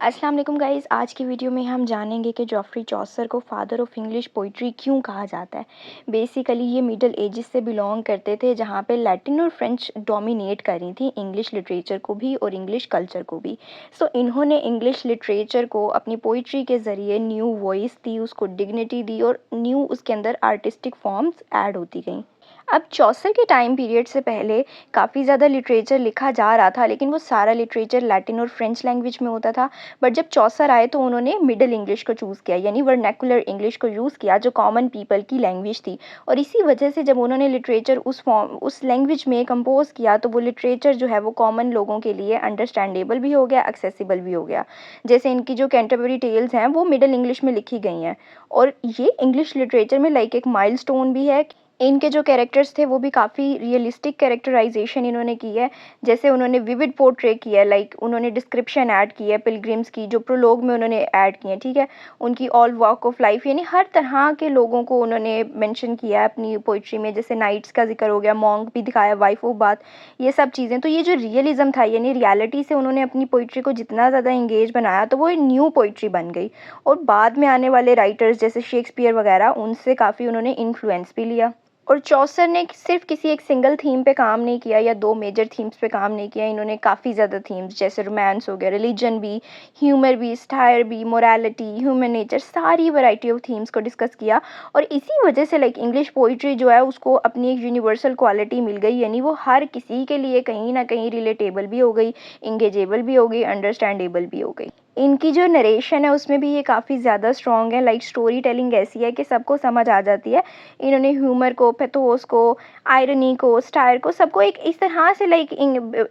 अस्सलाम वालेकुम गाइस। आज की वीडियो में हम जानेंगे कि जॉफ्री चौसर को फादर ऑफ इंग्लिश पोइट्री क्यों कहा जाता है। बेसिकली ये मिडल एजेस से बिलोंग करते थे, जहाँ पे लैटिन और फ्रेंच डोमिनेट कर रही थी इंग्लिश लिटरेचर को भी और इंग्लिश कल्चर को भी। सो इन्होंने इंग्लिश लिटरेचर को अपनी पोइट्री के ज़रिए न्यू वॉइस दी, उसको डिग्निटी दी और न्यू उसके अंदर आर्टिस्टिक फॉर्म्स ऐड होती गई। अब चौसर के टाइम पीरियड से पहले काफ़ी ज़्यादा लिटरेचर लिखा जा रहा था, लेकिन वो सारा लिटरेचर लैटिन और फ्रेंच लैंग्वेज में होता था। बट जब चौसर आए तो उन्होंने मिडल इंग्लिश को चूज़ किया, यानी वर्नैकुलर इंग्लिश को यूज़ किया, जो कॉमन पीपल की लैंग्वेज थी। और इसी वजह से जब उन्होंने लिटरेचर उस लैंग्वेज में कंपोज किया, तो वो लिटरेचर जो है वो कॉमन लोगों के लिए अंडरस्टैंडेबल भी हो गया, एक्सेसिबल भी हो गया। जैसे इनकी जो कैंटरबरी टेल्स हैं वो मिडल इंग्लिश में लिखी गई हैं, और ये इंग्लिश लिटरेचर में लाइक एक माइलस्टोन भी है। इनके जो कैरेक्टर्स थे वो भी काफ़ी रियलिस्टिक कैरेक्टराइजेशन इन्होंने की है। जैसे उन्होंने विविड पोर्ट्रे किया है, लाइक उन्होंने डिस्क्रिप्शन ऐड की है पिलग्रिम्स की, जो प्रोलोग में उन्होंने ऐड की है, ठीक है। उनकी ऑल वॉक ऑफ लाइफ, यानी हर तरह के लोगों को उन्होंने मेंशन किया है अपनी पोइट्री में। जैसे नाइट्स का जिक्र हो गया, मॉन्क भी दिखाया, वाइफ ऑफ बाथ, ये सब चीज़ें। तो ये जो रियलिज्म था, यानी रियलिटी से उन्होंने अपनी पोइट्री को जितना ज़्यादा इंगेज बनाया, तो वो एक न्यू पोइट्री बन गई। और बाद में आने वाले राइटर्स जैसे शेक्सपियर वगैरह, उनसे काफ़ी उन्होंने इन्फ्लुएंस भी लिया। और चौसर ने सिर्फ किसी एक सिंगल थीम पे काम नहीं किया या दो मेजर थीम्स पे काम नहीं किया। इन्होंने काफ़ी ज़्यादा थीम्स, जैसे रोमांस हो गया, रिलीजन भी, ह्यूमर भी, स्टायर भी, मोरालिटी, ह्यूमन नेचर, सारी वैरायटी ऑफ थीम्स को डिस्कस किया। और इसी वजह से लाइक इंग्लिश पोइट्री जो है उसको अपनी एक यूनिवर्सल क्वालिटी मिल गई, यानी वो हर किसी के लिए कहीं ना कहीं रिलेटेबल भी हो गई, इंगेजेबल भी हो गई, अंडरस्टैंडेबल भी हो गई। इनकी जो नरेशन है उसमें भी ये काफ़ी ज़्यादा स्ट्रॉन्ग है, लाइक स्टोरी टेलिंग ऐसी है कि सबको समझ आ जाती है। इन्होंने ह्यूमर को, पैथोस को, आयरनी को, स्टायर को, सबको एक इस तरह से लाइक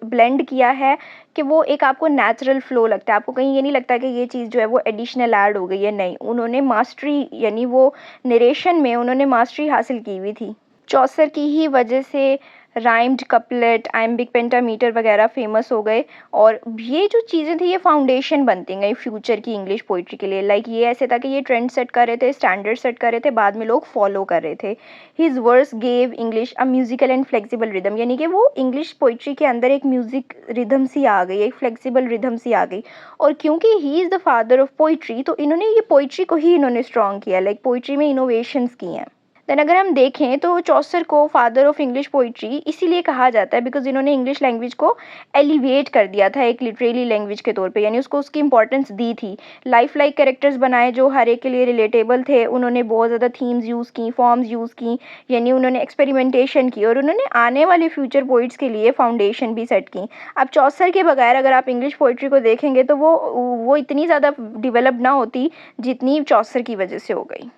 ब्लेंड किया है कि वो एक आपको नेचुरल फ्लो लगता है। आपको कहीं ये नहीं लगता कि ये चीज़ जो है वो एडिशनल ऐड हो गई है, नहीं। उन्होंने मास्टरी, यानी वो नरेशन में उन्होंने मास्टरी हासिल की हुई थी। चौसर की ही वजह से राइम्ड कपलेट, आइम्बिक पेंटामीटर वगैरह फेमस हो गए। और ये जो चीज़ें थी ये फाउंडेशन बनती गई फ्यूचर की इंग्लिश पोइट्री के लिए। लाइक ये ऐसे था कि ये ट्रेंड सेट कर रहे थे, स्टैंडर्ड सेट कर रहे थे, बाद में लोग फॉलो कर रहे थे। His verse gave English a musical and flexible rhythm, यानी कि वो इंग्लिश पोइट्री के अंदर एक म्यूजिक रिदम सी आ गई, एक फ्लेक्सिबल रिदम सी आ गई। और क्योंकि he is the father of poetry, तो इन्होंने ये पोइट्री को ही इन्होंने स्ट्रॉन्ग किया, लाइक पोइट्री में इनोवेशंस की हैं। देन अगर हम देखें तो चौसर को फादर ऑफ इंग्लिश पोइट्री इसीलिए कहा जाता है बिकॉज इन्होंने इंग्लिश लैंग्वेज को एलिवेट कर दिया था एक लिटरेरी लैंग्वेज के तौर पे, यानी उसको उसकी इंपॉर्टेंस दी थी। लाइफ लाइक कैरेक्टर्स बनाए जो हर एक के लिए रिलेटेबल थे। उन्होंने बहुत ज़्यादा थीम्स यूज़ की, फॉर्म्स यूज़ की, यानी उन्होंने एक्सपेरिमेंटेशन की, और उन्होंने आने वाले फ्यूचर पोइट्स के लिए फाउंडेशन भी सेट की। अब चौसर के बगैर अगर आप इंग्लिश पोइट्री को देखेंगे तो वो इतनी ज़्यादा डिवेलप ना होती जितनी चौसर की वजह से हो गई।